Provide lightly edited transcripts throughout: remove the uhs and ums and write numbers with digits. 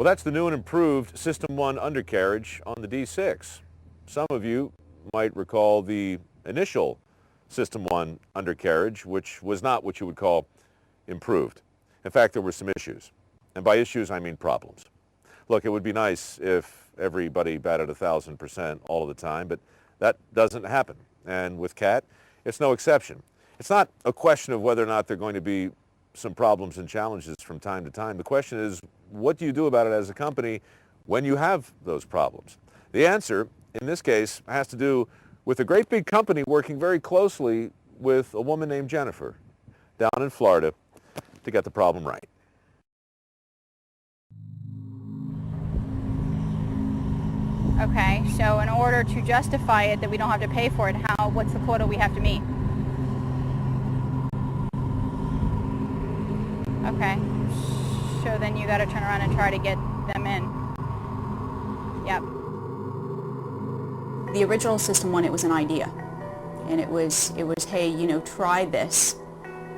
Well, that's the new and improved System 1 undercarriage on the D6. Some of you might recall the initial System 1 undercarriage, which was not what you would call improved. In fact, there were some issues. And by issues, I mean problems. Look, it would be nice if everybody batted 1,000% all of the time, but that doesn't happen. And with CAT, it's no exception. It's not a question of whether or not there are going to be some problems and challenges from time to time. The question is, what do you do about it as a company when you have those problems? The answer, in this case, has to do with a great big company working very closely with a woman named Jennifer down in Florida to get the problem right. Okay, so in order to justify it that we don't have to pay for it, what's the quota we have to meet? Okay, so then you got to turn around and try to get them in. Yep. The original System 1, it was an idea, and it was hey, you know, try this,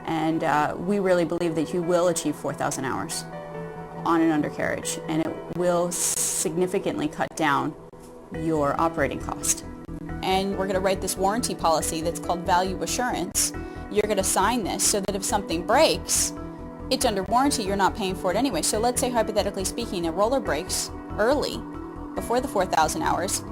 and we really believe that you will achieve 4,000 hours on an undercarriage, and it will significantly cut down your operating cost. And we're going to write this warranty policy that's called value assurance. You're going to sign this so that if something breaks, it's under warranty, you're not paying for it anyway. So let's say, hypothetically speaking, a roller breaks early, before the 4,000 hours,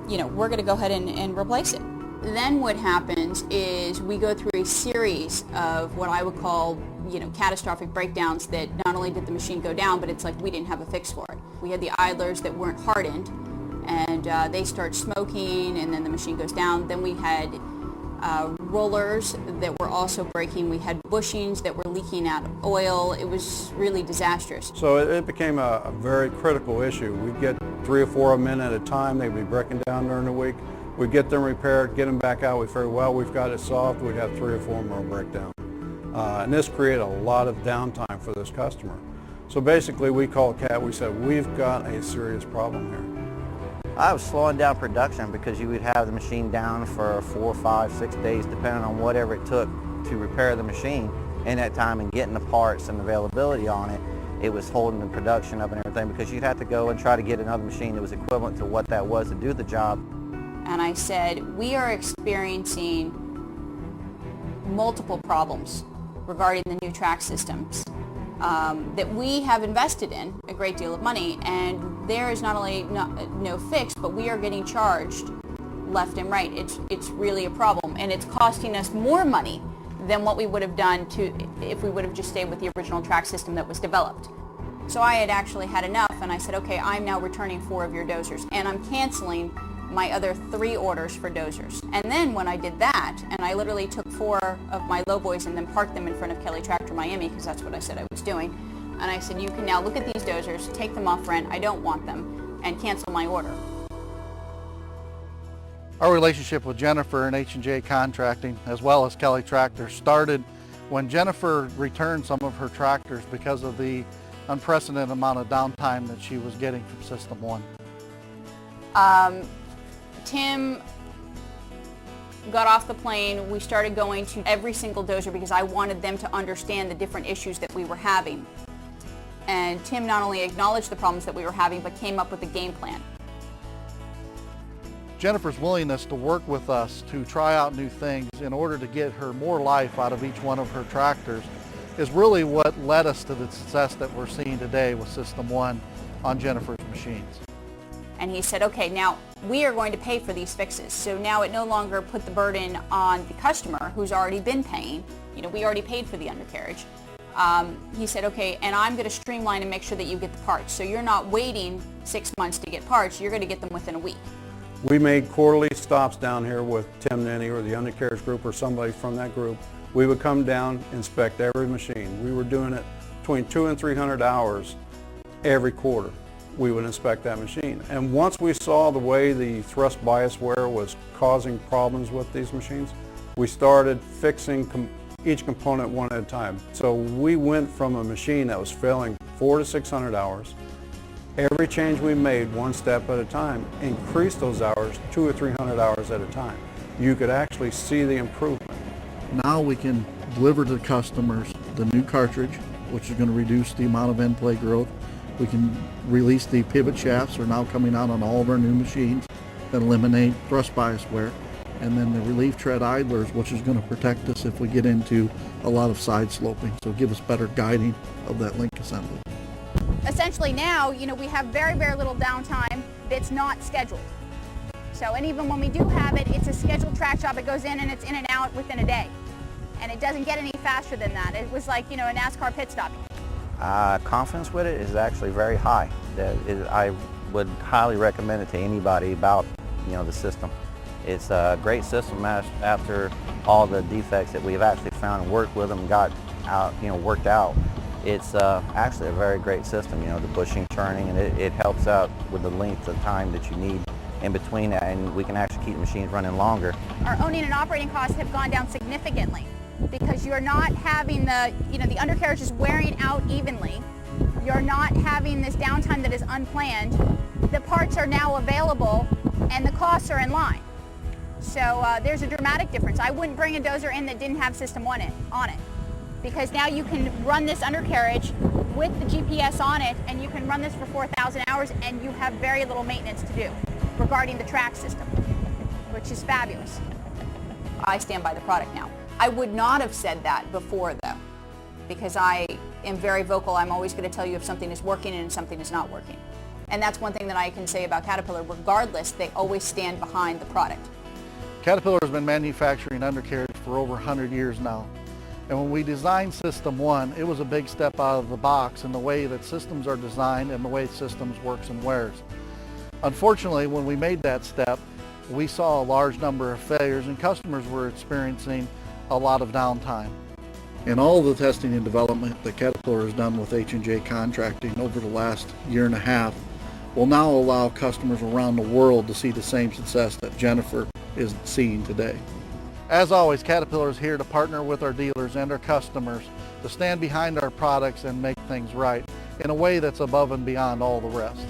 you know, we're going to go ahead and replace it. Then what happens is we go through a series of what I would call, you know, catastrophic breakdowns that not only did the machine go down, but it's like we didn't have a fix for it. We had the idlers that weren't hardened, and they start smoking, and then the machine goes down. Then we had rollers that were also breaking. We had bushings that were leaking out oil. It was really disastrous. So it became a very critical issue. We'd get 3 or 4 of them in at a time. They'd be breaking down during the week. We'd get them repaired, get them back out. We figured, well, we've got it solved. We'd have 3 or 4 more break down. And this created a lot of downtime for this customer. So basically we called CAT. We said, we've got a serious problem here. I was slowing down production because you would have the machine down for 4, 5, 6 days, depending on whatever it took to repair the machine in that time, and getting the parts and availability on it. It was holding the production up and everything, because you'd have to go and try to get another machine that was equivalent to what that was to do the job. And I said, we are experiencing multiple problems regarding the new track systems that we have invested in a great deal of money, and there is not only no fix, but we are getting charged left and right. It's really a problem, and it's costing us more money than what we would have done if we would have just stayed with the original track system that was developed. So I had actually had enough, and I said, okay, I'm now returning 4 of your dozers, and I'm canceling my other 3 orders for dozers. And then when I did that, and I literally took 4 of my lowboys and then parked them in front of Kelly Tractor Miami, because that's what I said I was doing, and I said, you can now look at these dozers, take them off rent, I don't want them, and cancel my order. Our relationship with Jennifer and H&J Contracting, as well as Kelly Tractor, started when Jennifer returned some of her tractors because of the unprecedented amount of downtime that she was getting from System 1. Tim got off the plane. We started going to every single dozer because I wanted them to understand the different issues that we were having. And Tim not only acknowledged the problems that we were having, but came up with a game plan. Jennifer's willingness to work with us to try out new things in order to get her more life out of each one of her tractors is really what led us to the success that we're seeing today with System 1 on Jennifer's machines. And he said, okay, now we are going to pay for these fixes. So now it no longer put the burden on the customer who's already been paying. You know, we already paid for the undercarriage. He said, okay, and I'm going to streamline and make sure that you get the parts. So you're not waiting 6 months to get parts. You're going to get them within a week. We made quarterly stops down here with Tim Nenny or the undercarriage group or somebody from that group. We would come down, inspect every machine. We were doing it between 200 and 300 hours every quarter. We would inspect that machine. And once we saw the way the thrust bias wear was causing problems with these machines, we started fixing each component one at a time. So we went from a machine that was failing 400 to 600 hours. Every change we made, one step at a time, increased those hours 200 or 300 hours at a time. You could actually see the improvement. Now we can deliver to the customers the new cartridge, which is going to reduce the amount of end play growth, We can release the pivot shafts, are now coming out on all of our new machines that eliminate thrust bias wear. And then the relief tread idlers, which is going to protect us if we get into a lot of side sloping, so give us better guiding of that link assembly. Essentially now, we have very, very little downtime that's not scheduled. So, and even when we do have it, it's a scheduled track job. It goes in and it's in and out within a day. And it doesn't get any faster than that. It was like, a NASCAR pit stop. Confidence with it is actually very high. I would highly recommend it to anybody about, the system. It's a great system after all the defects that we've actually found and worked with them, got out, worked out. It's actually a very great system, the bushing, turning, and it helps out with the length of time that you need in between that, and we can actually keep the machines running longer. Our owning and operating costs have gone down significantly because you're not having the undercarriage is wearing out evenly. You're not having this downtime that is unplanned. The parts are now available and the costs are in line. So there's a dramatic difference. I wouldn't bring a dozer in that didn't have System 1 on it, because now you can run this undercarriage with the GPS on it, and you can run this for 4,000 hours, and you have very little maintenance to do regarding the track system, which is fabulous. I stand by the product now. I would not have said that before, though, because I am very vocal. I'm always going to tell you if something is working and something is not working. And that's one thing that I can say about Caterpillar. Regardless, they always stand behind the product. Caterpillar has been manufacturing undercarriage for over 100 years now. And when we designed System 1, it was a big step out of the box in the way that systems are designed and the way systems works and wears. Unfortunately, when we made that step, we saw a large number of failures and customers were experiencing a lot of downtime. And all the testing and development that Caterpillar has done with H&J Contracting over the last year and a half will now allow customers around the world to see the same success that Jennifer is seeing today. As always, Caterpillar is here to partner with our dealers and our customers to stand behind our products and make things right in a way that's above and beyond all the rest.